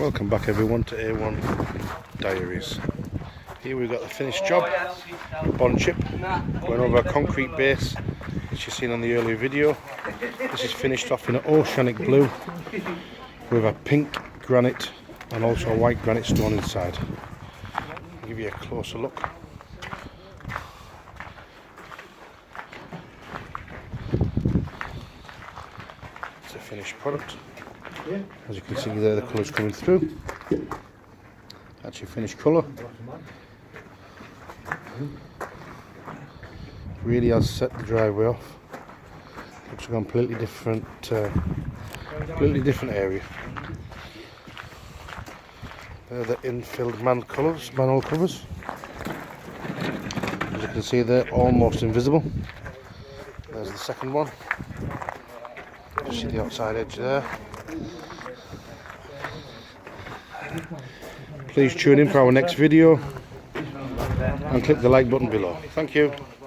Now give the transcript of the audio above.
Welcome back everyone to A1 Diaries. Here we've got the finished job, bond chip, going over a concrete base as you've seen on the earlier video. This is finished off in an oceanic blue with a pink granite and also a white granite stone inside. I'll give you a closer look. It's a finished product. As you can see there, the colour's coming through. That's your finished colour. Really has set the driveway off. Looks a completely different area. There are the infilled manhole covers. As you can see, they're almost invisible. There's the second one. You see the outside edge there. Please tune in for our next video and click the like button below. Thank you.